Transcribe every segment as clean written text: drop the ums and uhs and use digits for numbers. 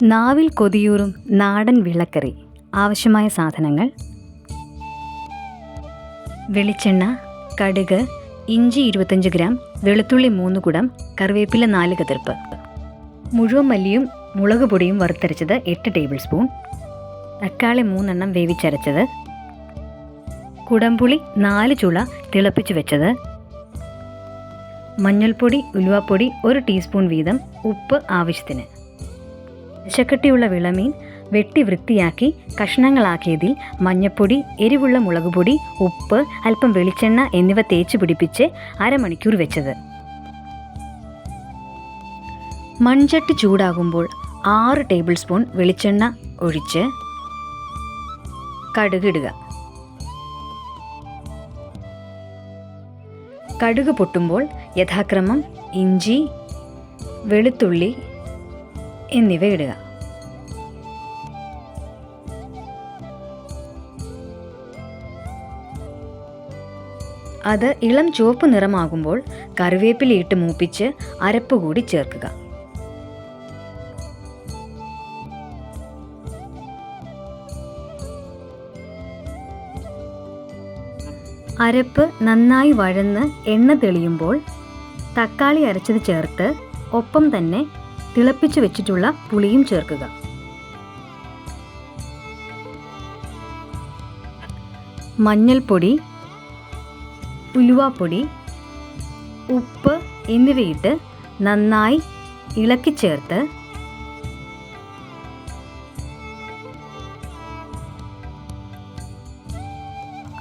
നാവിൽ കൊതിയൂറും നാടൻ വിളക്കറി. ആവശ്യമായ സാധനങ്ങൾ: വെളിച്ചെണ്ണ, കടുക്, ഇഞ്ചി 25 ഗ്രാം, വെളുത്തുള്ളി 3 കുടം, കറിവേപ്പില 4 കതിർപ്പ്, മുഴുവൻ മല്ലിയും മുളക് പൊടിയും വറുത്തരച്ചത് 8 ടേബിൾ സ്പൂൺ, തക്കാളി 3 എണ്ണം വേവിച്ചരച്ചത്, കുടംപുളി 4 ചുള തിളപ്പിച്ച് വെച്ചത്, മഞ്ഞൾപ്പൊടി, ഉലുവാപ്പൊടി 1 ടീസ്പൂൺ വീതം, ഉപ്പ് ആവശ്യത്തിന്. ദശക്കട്ടിയുള്ള വിളമീൻ വെട്ടി വൃത്തിയാക്കി കഷ്ണങ്ങളാക്കിയതിൽ മഞ്ഞൾപ്പൊടി, എരിവുള്ള മുളക് പൊടി, ഉപ്പ്, അല്പം വെളിച്ചെണ്ണ എന്നിവ തേച്ച് പിടിപ്പിച്ച് അരമണിക്കൂർ വെച്ചത്. മൺചട്ടി ചൂടാകുമ്പോൾ 6 ടേബിൾ സ്പൂൺ വെളിച്ചെണ്ണ ഒഴിച്ച് കടുകിടുക. കടുക് പൊട്ടുമ്പോൾ യഥാക്രമം ഇഞ്ചി, വെളുത്തുള്ളി എന്നിവ ഇടുക. അത് ഇളം ചുവപ്പ് നിറമാകുമ്പോൾ കറിവേപ്പിലയിട്ട് മൂപ്പിച്ച് അരപ്പ് കൂടി ചേർക്കുക. അരപ്പ് നന്നായി വഴന്ന് എണ്ണ തെളിയുമ്പോൾ തക്കാളി അരച്ചത് ചേർത്ത് ഒപ്പം തന്നെ തിളപ്പിച്ച് വെച്ചിട്ടുള്ള പുളിയും ചേർക്കുക. മഞ്ഞൾപ്പൊടി, ഉലുവാപ്പൊടി, ഉപ്പ് എന്നിവയിട്ട് നന്നായി ഇളക്കി ചേർത്ത്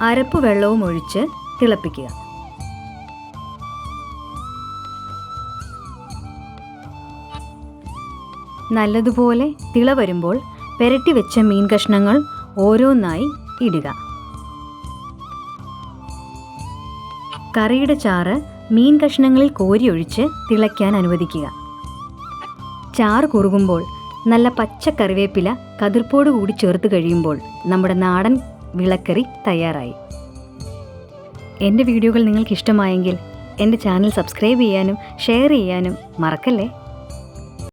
അരപ്പ് വെള്ളവും ഒഴിച്ച് തിളപ്പിക്കുക. നല്ലതുപോലെ തിള വരുമ്പോൾ പെരട്ടി വെച്ച മീൻ കഷ്ണങ്ങൾ ഓരോന്നായി ഇടുക. കറിയുടെ ചാറ് മീൻ കഷ്ണങ്ങളിൽ കോരിയൊഴിച്ച് തിളയ്ക്കാൻ അനുവദിക്കുക. ചാറ് കുറുകുമ്പോൾ നല്ല പച്ച കറിവേപ്പില കതിർപ്പോട് കൂടി ചേർത്ത് കഴിയുമ്പോൾ നമ്മുടെ നാടൻ വിളക്കറി തയ്യാറായി. എൻ്റെ വീഡിയോകൾ നിങ്ങൾക്ക് ഇഷ്ടമായെങ്കിൽ എൻ്റെ ചാനൽ സബ്സ്ക്രൈബ് ചെയ്യാനും ഷെയർ ചെയ്യാനും മറക്കല്ലേ.